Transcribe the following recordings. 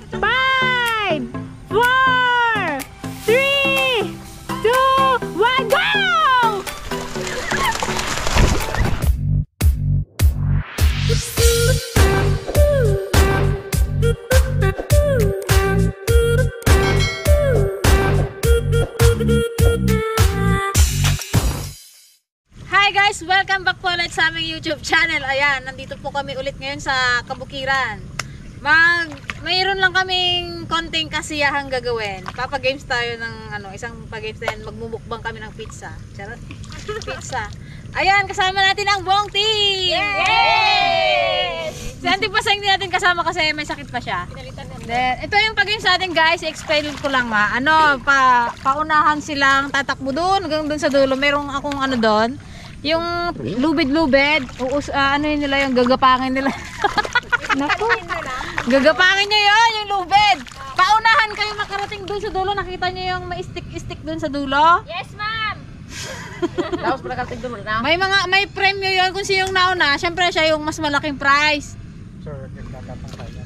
5, 4, 3, 2, 1, go! Hi guys! Welcome back po ulit sa aming YouTube channel. Ayan, nandito po kami ulit ngayon sa Kabukiran. Mayroon lang kaming konting kasiyahang gagawin. Papa-games tayo ng isang pag-games na yan. Magmumukbang kami ng pizza. Charot. Pizza. Ayan, kasama natin ang buong team! Yes! Si Auntie Pasay hindi natin kasama kasi may sakit pa siya. Then, ito yung pag-games natin guys. I-explain ko lang nga. Paunahan silang tatakbo doon hanggang doon sa dulo. Merong akong doon. Yung lubid-lubid. Yun nila yung gagapangin nila. Naku. Gagapangin nyo yun, yung lubid. Paunahan kayo makarating doon sa dulo. Nakita nyo yung may stick doon sa dulo? Yes, ma'am! Tapos nakarating doon na. May premyo yun kung sino yung nauna. Siyempre siya yung mas malaking prize. Sir, nagtatapang tayo.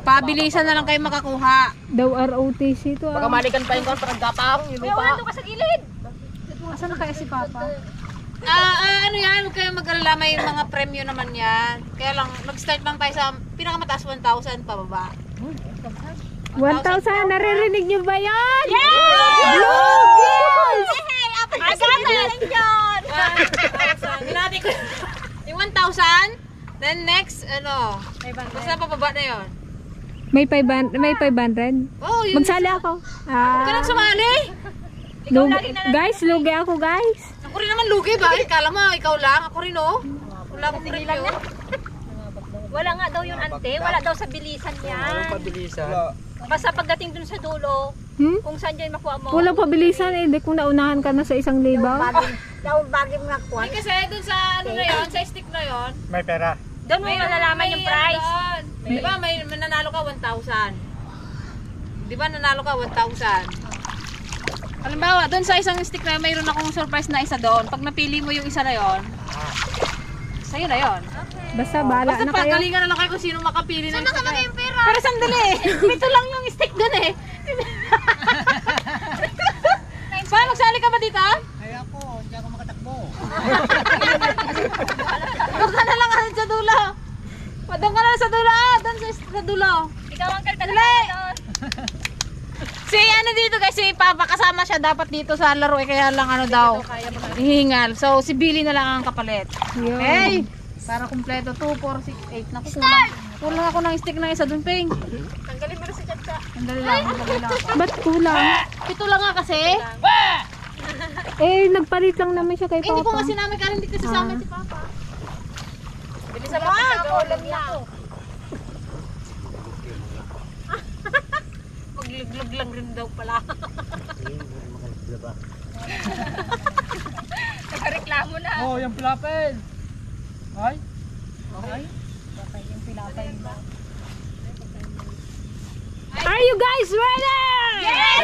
Pabilisan na lang kayo makakuha. Daw ROTC to. Baka malikan pa yung kung pagkapang, yung May lupa. ulan ka sa gilid! Asan na kaya si Papa? Huwag kayong mag-alala, may mga premyo naman yan. Kaya lang, mag-start lang tayo sa pinakamataas 1,000 pababa. 1,000, naririnig nyo ba yan? Yeah! Blue Girls! Hey, apat na sa gilid yun! 1,000. Hinati ko yung 1,000. Then next, basta pababa na yun. May 500? Oh, yun. Magsali ako. Huwag ka nang sumali. Guys, lugi ako guys. Ako rin naman lugi ba? Kala mo, ikaw lang. Ako rin wala akong premyo. Wala nga daw yun, ante. Wala daw sa bilisan yan. Pabilisan. Basta pagdating dun sa dulo, kung saan dyan makuha mo. Walang pabilisan eh. Di kung naunahan ka na sa 1,000. Daw bagay mga kwan. Hindi kasi dun sa na yun, sa stick na yun. May pera. Doon mo malalaman yung price. Di ba may nanalo ka 1,000? Di ba nanalo ka 1,000? Halimbawa, doon sa isang stick na mayroon akong surprise na isa doon. Pag napili mo yung isa na yon, sa'yo na yon. Basta bahala Basta na kayo. pagalingan na lang kayo kung sino makapili ng stick na yung pera? Pero sandali, ito lang yung stick doon eh. Pa, magsali ka ba dito? Ay ako, hindi ako makatakbo. Doon ka na lang sa dulo. Doon ka na lang sa dulo. Doon sa dulo. Ikaw ang kalkala doon. Si dito guys, si Papa kasama siya dapat dito sa laro eh, kaya lang daw hihingal. So si Billy na lang ang kapalit. Okay? Para kumpleto 2, 4, 6, 8. Naku, kulang ako ng stick na isa dun, Ping. Tanggalin mo na si Chacha. Sandali lang. Ba't kulang? Ito lang nga kasi. Eh, nagpalit lang naman siya kay Hindi ko Papa. nga sinama ka, hindi kasi sama si Papa. Bilis sa pagkakaulam niya. Magluglag lang rin daw pala. Nagreklamo na. Oh, yung pilapel. Ay? Okay. Yung pinapay ba? Are you guys ready? Yes!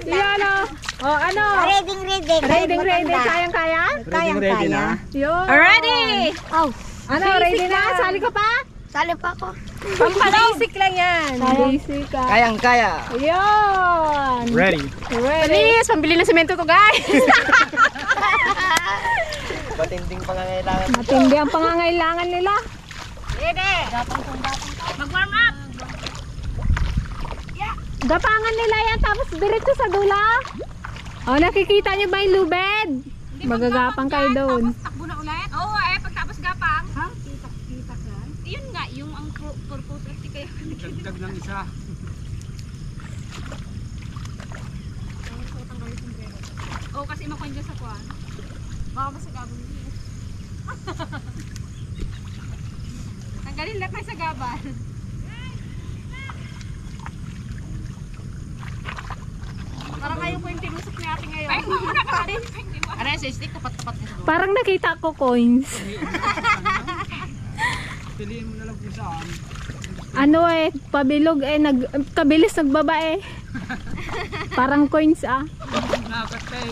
Yan o. Oh, ano? Ready. Kayang-kaya? Ready na? Yun. Ready! Oh. Ano, ready na? Sali ka pa? Sali pa ako. Basic lang yan. Basic ka. Kayang-kaya. Yun. Ready. Bilis, pambili ng semento to guys. Matinding pangangailangan. Matindi ang pangangailangan nila. Ready! Mag-warm up! Gapangan nila yan tapos diretso sa dula. Oh, nakikita niyo ba yung lubed? Magagapang kayo doon. Takbo na ulit? Oo, pagtapos gapang. Ha? Kita yan? Yun nga, yung ang purpose kasi kayo. Dagdag ng isa. Oo, kasi makuha dyan sa kuwan. Baka masagabon niyo. Tanggalin lahat ng sagaban. Parang kayo po yung tinusok ni ate ngayon. Ay, muna ka rin. Ano yung stick? Tapat-tapat niya sa dulo. Parang nakita ko coins. Piliin mo na lang kung saan. Ano eh, pabilog eh, kabilis nagbaba eh. Parang coins ah. Nakakateng.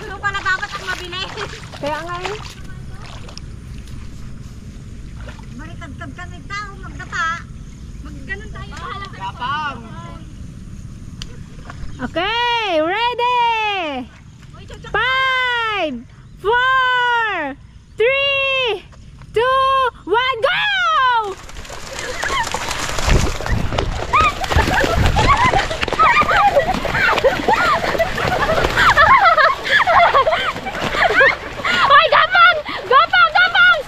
Ito pala dapat ang mabili. Kaya nga eh. kami tao, magdapa. Magganon tayo. Gapang! Okay, ready? 5, 4, 3, 2, 1, go! Hoy, gapang! Gapang! Gapang!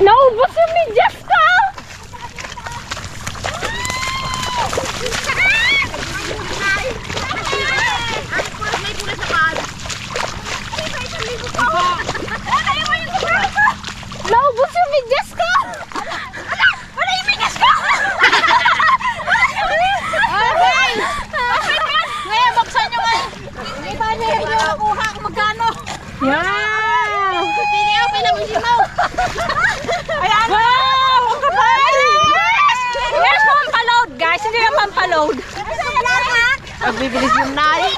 Naubos yung medyas ko! Naubos yung medyas ko! Wala yung medyas ko! Okay! Ngayon, buksan nyo nga. Iba niyo yung nakuha kung magkano. Wow! Pili ako, pinamisimaw. Ayan! Wow! Ang kapal! Yes! Pampaload, guys. Hindi yung pampaload. Magbibilis yung nai!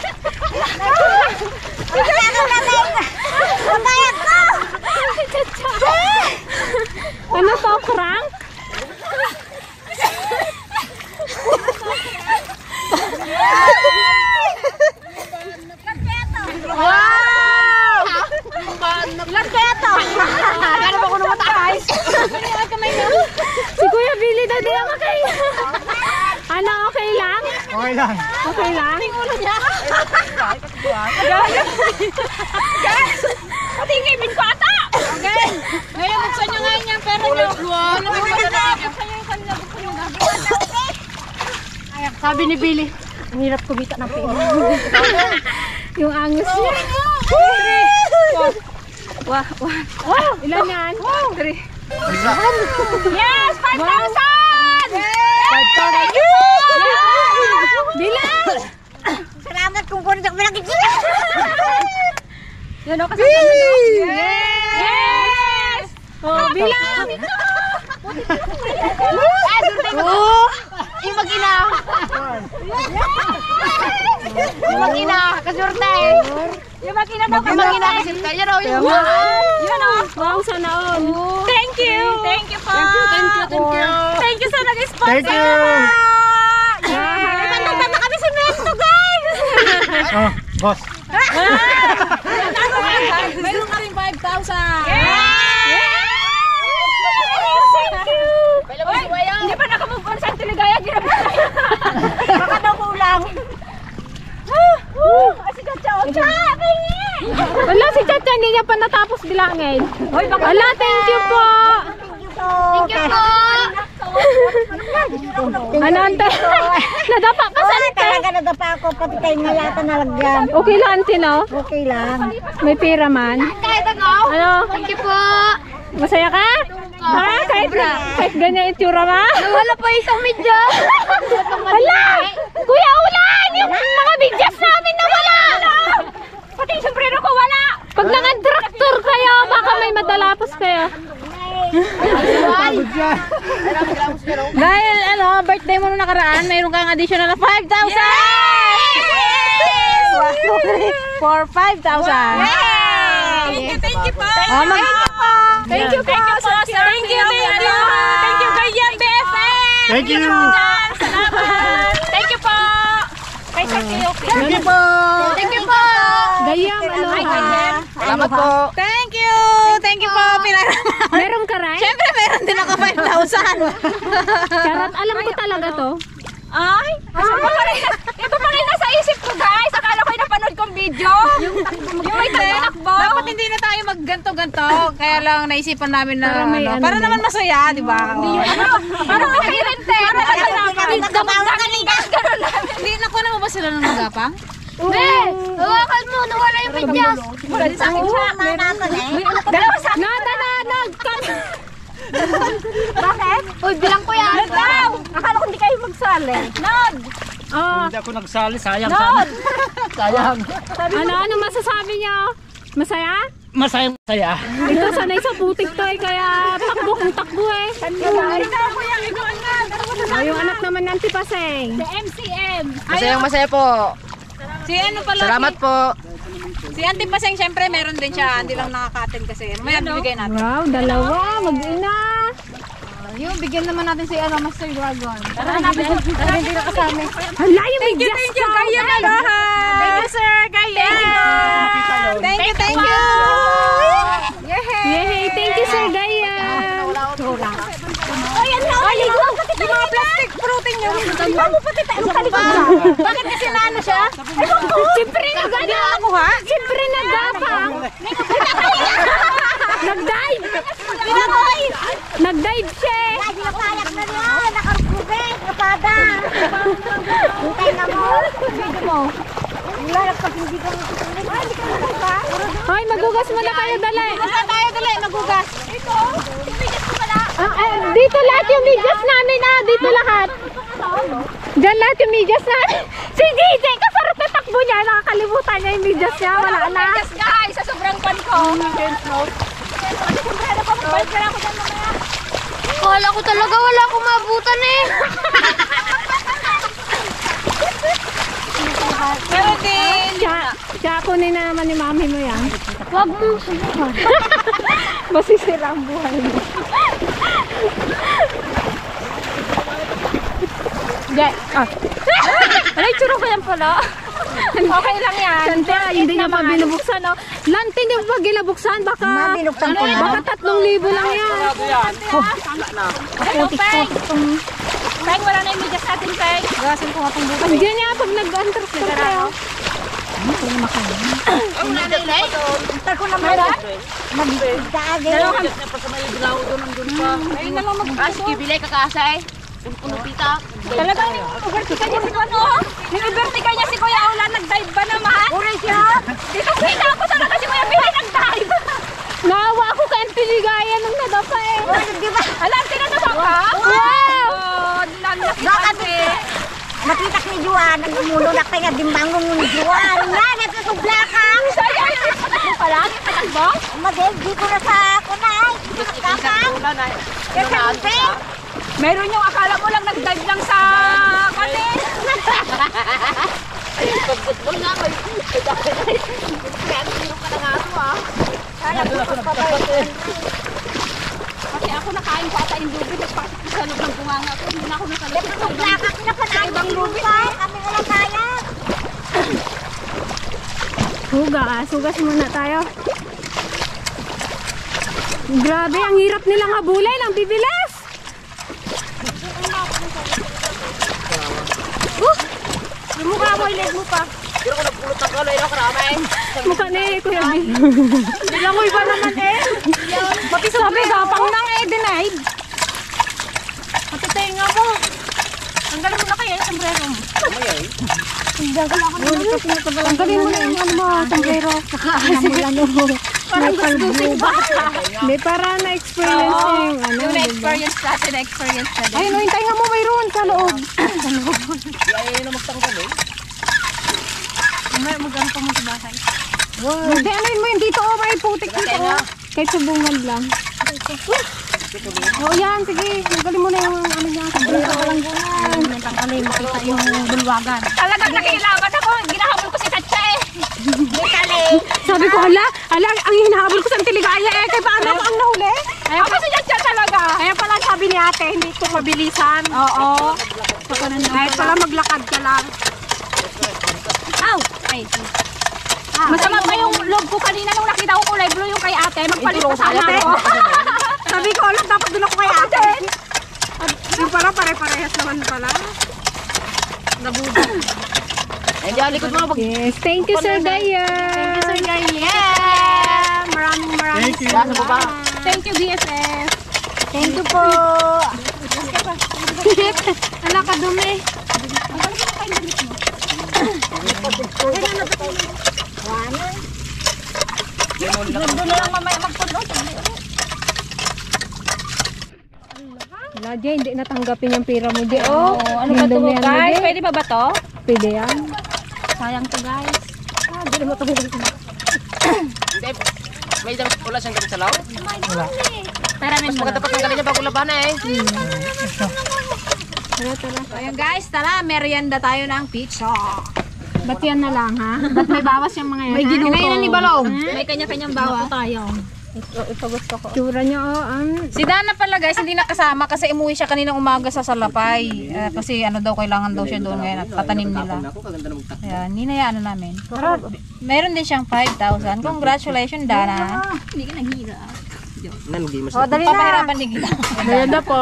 Ano to, crank? Wow! Ilan kaya to? Gano'n ba ko na mataas? Si Kuya Billy daw di na makaya. Ano, okay lang? Okay lang. Okay lang? Ulo niya. Pati yung ibin ko ata. Okay. Ngayon, buksan nyo ngayon yung pera nyo. Ano ba yung pera nyo? Buksan nyo yung kanila. Buksan nyo yung sabi ni Billy, ang hirap kumita ng pera. Yung angus niya. Ilan yan? 3. Yes! 5,000! 5,000! Bilang! Salamat kung kunin ako pinakikita. Yan o, kasama nyo. Yes! Oh, bilang! Yung mag-ina. Yung mag-ina. Kasurta eh. Yung mag-ina daw. Yung mag-ina. Kasurta. Yan o. Yan o. Wow, sana all. Thank you. Thank you po. Thank you sa nag-sponsor. Thank you. Tama kami sa Mesto, guys. Oh, boss. Mayroon ka rin 5,000. Thank you! Hindi pa nakamove on sa Tiligaya. Baka daw kulang. Si Chacha. Wala, si Chacha hindi niya pa natapos bilangin. Wala, thank you po! Thank you po. Ano, ante? Nadapa pa sa ante? Talaga nadapa ako, pati kayo nalata nalagyan. Okay lang, ante, no? Okay lang. May pira man. Kahit ako. Ano? Thank you po. Masaya ka? Ha? Kahit ganyan yung tsura ma? Wala pa isang medya. Wala! Kuya Ulan! Yung mga bidyas namin na wala! Pati yung sombrero ko wala. Pag nang-traktor kayo, baka may madalapos kayo. Pagod siya. Dahil birthday mo nung nakaraan, mayroon kang additional na 5,000! Yes! 1, 2, 3, 4, 5,000! Thank you po! Thank you po! Thank you! Thank you, Gayan BFF! Thank you. Salamat! Thank you po! Kay Sir Kiyoki. Thank you po. Thank you po! Gayam, aloha. Salamat po. Thank you! Thank you po! Meron ka rin? Siyempre, meron din ako 5,000! Charot, alam ko talaga to. Ay! Ito pa rin nasa isip ko, guys! Akala ko yung napanood kong video! Yung may takbo! Dapat hindi na tayo magganto-ganto. Kaya lang naisipan namin na Para may ano para din. naman masaya, di ba? Parang okay rin, te! Parang Ganun Hindi na ko na ba sila ng nagapang? Hawakan mo, nawala yung medyas. Wala din sa akin siya. Dalawa sa Bakit? Uy, bilang ko yan. Nod daw! Akala ko hindi kayo magsali. Nod! Hindi ako nagsali, sayang sana. Sayang. Ano masasabi niyo? Masaya? Masayang saya. Ito sanay sa putik to eh, kaya takbo kung takbo eh. Ikaw ko yan, ikaw nga. Yung anak naman ng Tipaseng. Si MCM. Masaya po. Si ano pala? Salamat po. Si Auntie Paseng, syempre meron din siya. Hindi lang nakaka-attend kasi. Mamaya bibigay natin. Wow, dalawa, mag-ina. Yung bigyan naman natin si ano, Master Dragon. Tara na, hindi na kasama. Hala, yung may just Thank you, Gaya Malahan! Thank you, sir. Gaya. Thank you! Yay, thank you Sir Gaya. Ay, ano? Ay, yung mga plastic fruiting nyo. Bago pati tayo kalikod na. Bakit kasi naano siya? Siyempre nagdapang. Siyempre nagdapang. Nag-dive. Nag-dive siya. Nakayak na niya. Nakarupubek. Kapada. Hintay na mo. Video mo. Lalak pag hindi ka matutunin. Ay, hindi ka matutunin. Hoy, magugas muna kayo, dali. Saan tayo dali? Magugas. Ito. Tumigas ko pala. Dito lahat yung medyas namin dito lahat. Diyan lahat yung medyas namin. Si DJ, kasarap na takbo niya. Nakakalimutan niya yung medyas niya. Wala na. Yes, guys. Sa sobrang pan ko. Balik na ako dyan mamaya. Kala ko talaga wala akong mabutan eh. Pero din. Siya kunin na naman ni mami mo yan. Huwag mo subukan. Masisira ang buhay mo. Ay, tsura ko yan pala. Okay lang yan. Sante, hindi niya pa binubuksan. No? Lante, hindi mo pa ginabuksan. Baka, baka 3,000 lang yan. Hello, Peng. Peng, wala na yung medyas natin, Peng. Gasin ko nga itong bukas. Diyan niya pag nag-antras tayo. Ayun na lang Bilay ka kasay. Punupita. Talagang nag-overtika niya si Kuya. Nag-overtika niya si Kuya Ulan. Nag-dive ba naman? Uri siya. Dito kita ako talaga si Kuya Bilay nag-dive. Naawa ako kay Antiligaya nung nadapa eh. Alam, tinadapa ka? Wow! Bakit eh? Nakita ni Juan, nagmululak tayo nga dimbangon ni Juan. Nga, nasusubla ka. Sa'yo, mo pala? Patakbo? Madel, di ko na sa kunay. Kapang. Kasi, Meron yung akala mo lang nag-dive lang sa kanin. Pag-football nga ko. Kaya nilong ka na nga ito Kasi ako nakain ko ata yung lubid. Nagpasok ko sa loob ng bunganga ko. Hindi na ako nakalipit. nasusubla ka. Kinapanay ibang lupa. Kami wala kaya. Hugas muna tayo. Grabe, ang hirap nilang habulay lang, bibilis. Mukha mo, ilig mo pa. Mukha na eh, Kuya B. Langoy ba naman eh? Pati sabi, gapang nang denied. Pati tenga mo. Tanggalin mo na kaya yung sombrero mo. Tanggalin mo na yung ano mo, sombrero. Parang gustusin ba? Hindi, para na-experience niya yung ano. Yung na-experience natin, na-experience na din. Ay, no, hintay nga mo mayroon sa loob. Mag-ano pa mo sa bahay. Hindi, ano yun mo yun dito, oh, may putik dito, oh. Kahit subungan lang. Oh, yan, sige. Tanggalin mo na yung ano niya, sombrero. Tanggalin, makita yung bulwagan. Talagang nakilaban ako. Ginahabol ko si Tatcha eh. Sabi ko, hala, ang hinahabol ko sa Antiligaya eh. Kaya paano ako ang nahuli? Ako si Tatcha talaga. Kaya pala sabi ni ate, hindi ko mabilisan. Oo. Kahit pala maglakad ka lang. Aw! Ay. Masama pa yung loob ko kanina nung nakita ko kulay blue yung kay ate. Magpalit pa sana ako. Sabi ko, alam, dapat doon ako kay ate. Yung para pare-parehas naman pala. Yes, thank you, Sir Gaya. Sir Gaya. Maraming Thank you. Thank you, BFF. Thank you po. Ala ka dumi. Doon na lang mamaya magpuno. Wala, Jay, hindi natanggapin yung pira mo, Jay. Oh, Ano ba ito Indomie, guys? Jay. Pwede ba ba to? Pwede yan. Sayang to guys. Hindi, may wala siyang ganun sa law. Tara Mas maganda pa tanggalin niya bago labanan eh. Ayan guys, tara, merienda tayo ng pizza. Ba't yan na lang, ha? Ba't may bawas yung mga yan? May ginuto. Inainan ni Balong. May kanya-kanyang bawa tayo. Ito gusto ko. Tsura niya, oh. Si Dana pala guys, hindi nakasama kasi umuwi siya kaninang umaga sa Salapay. Kasi ano daw, kailangan daw siya doon ngayon at patanim nila. Ako kaganda na magtak. Ayan, ninayaan na namin. Meron din siyang 5,000. Congratulations, Dana. Hindi ka naghira. Nanggi mas. Dali na. Papahirapan din kita. Merienda po.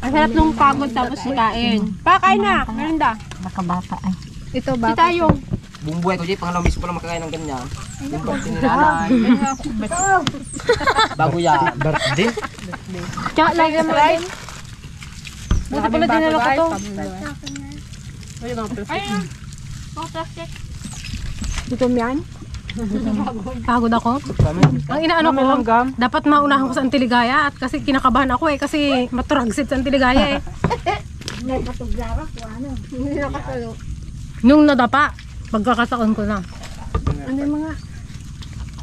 Ang sarap nung pagod tapos kain. Pakain na, merienda. Nakabata ay. Ito ba? Tayo. Bumbuhay ko, Jay. Pangalaw miss ko lang makakain ng ganyan. Yung pag sinilalaay. Bago yan. Birthday? Tsaka lagi mo rin. Buti pala dinala ko to. Gutom yan? Pagod ako. Ang inaano ko, dapat maunahan ko sa Antiligaya at kasi kinakabahan ako eh kasi maturagsit sa Antiligaya eh. Nung nadapa, pagkakataon ko na. Ano yung mga?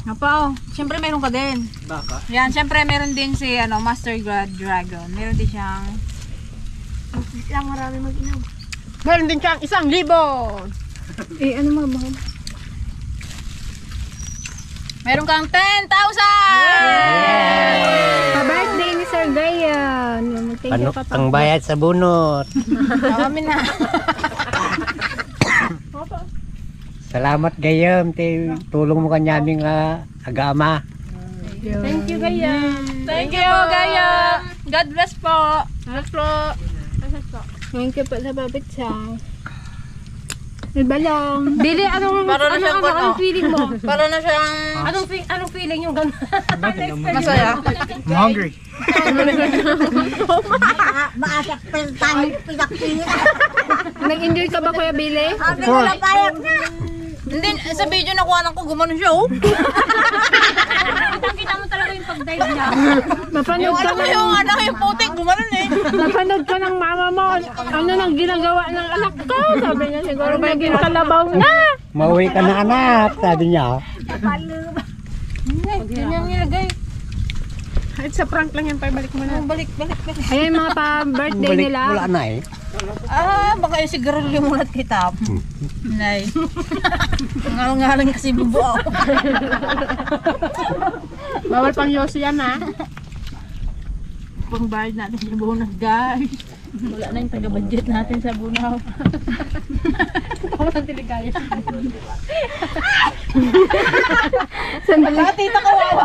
Napaw, siyempre meron ka din. Baka? Yan, siyempre meron din si Master Dragon. Meron din siyang Meron din siyang 1,000. Eh, ano mga ba? meron kang 10,000! Pa-birthday ni Sir Gayan. Thank you, Papa. Ang bayad sa bunot. Kami na. Salamat gayam, tulong mo kanyaming agama. Thank you, Gayan. Thank you, Gaya. God bless po. God bless po. Thank you po sa papitsang. May balong. Bili, anong feeling mo? Para na siyang Anong feeling yung gano'n? masaya. I'm hungry. Maasak pa tayo pinakpila. Nag-enjoy ka ba, Kuya Billy? Sabi ko na payag na. Hindi, sa video nakuha ko, gumanon siya oh. Kita mo talaga yung pag-dive niya. Mapanood ka ng, Yung anak yung putik, gumanon eh. mapanood ka ng mama mo. Ano nang ginagawa ng anak ko? Sabi niya siguro naging kalabaw na. Mauwi ka na anak, sabi niya. Yan yung nilagay. Kahit sa prank lang yan, balik mo na. Balik. Ayan yung mga pa-birthday Balik, nila. wala na eh. Baka yung sigarilyo mulat kita. Nay. Ngal-ngalan kasi bubo ako. Bawal pang yosi yan, ha? Pang-bayad natin sa bunag, guys. Wala na yung taga-budget natin sa bunaw. Sandali. Tita kawawa.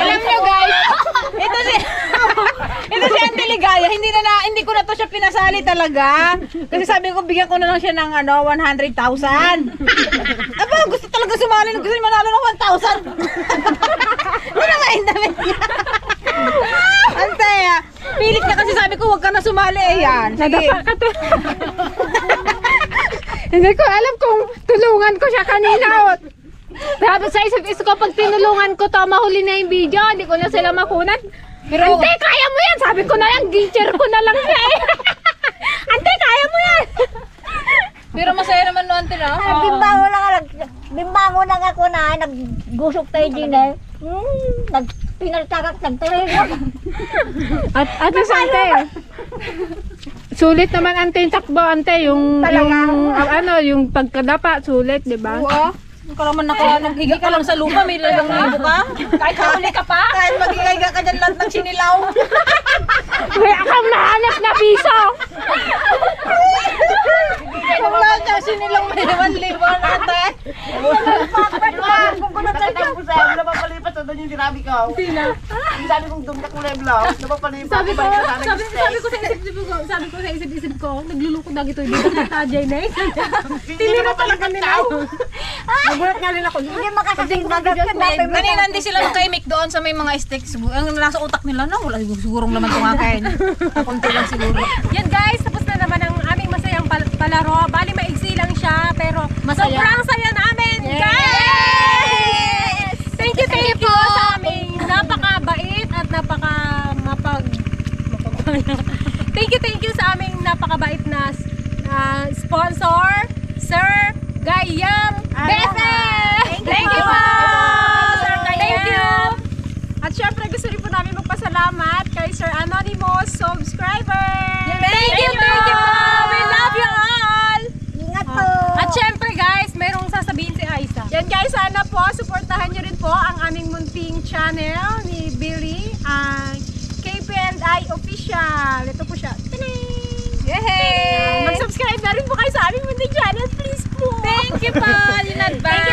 Alam nyo guys, ito si Auntie Ligaya, hindi ko na to siya pinasali talaga. Kasi sabi ko bigyan ko na lang siya ng 100,000. Aba, gusto talaga sumali, gusto niya manalo ng 1,000. Hindi na nga yung damit niya. Ante, pilit niya kasi sabi ko huwag ka na sumali eh yan. Sige. Nadapa ka to. Hindi ko alam kung tulungan ko siya kanina. Sabi sa isip ko, pag tinulungan ko to, mahuli na yung video. Hindi ko na sila makunat. Pero, Ante, kaya mo yan! Sabi ko na lang, gincher ko na lang siya eh. Ante, kaya mo yan! pero masaya naman no, Ante na. Bimbango lang ako na, naggusok tayo din eh. Pinaltagak, nagtuloy mo. At least, Ante, sulit naman, Ante, yung takbo, Ante, yung yung pagkadapa, sulit, di ba? Oo. Kung ka naman naghiga ka lang sa lupa, may lalang libo ka. Kahit nakuli ka pa. Kahit maghiga ka dyan lahat ng sinilaw. May akang nahanap na piso! Kung lahat yung sinilaw, may 1,000 ate. Kung kunat-kunat ko sa'yo, napapalipat sa doon yung sinabi ko. Sabi kong dum na kulay blouse, napapalipat. Sabi ko sa isip-isip ko, naglulukod na gito, hindi ka tajay na eh. Hindi mo talaga tao. Nagulat nga rin ako. Hindi makasasingbagat ka na. Kanina hindi sila magkaimik doon sa may mga sticks. Ang nasa utak nila na, wala sigurong laman itong akin. Kunti lang siguro. Yan guys, tapos na naman ang aming masayang palaro. Bali, maigsi lang siya, pero Masaya. sobrang saya namin, guys! Thank you po sa aming napakabait at Thank you sa aming napakabait na sponsor, Sir Gayam Bese! Thank you po! Sir Gayam! Thank you! At syempre gusto rin po namin magpasalamat kay Sir Anonymous subscriber! Thank you po! We love you all! Ingat po. At syempre guys, mayroong sasabihin si Aiza. Yan guys, sana po, supportahan nyo rin po ang aming munting channel ni Billy, ang KP&I Official. Ito po siya. Yay! Mag-subscribe na rin po kayo sa aming munting channel, please po! Thank you po in advance!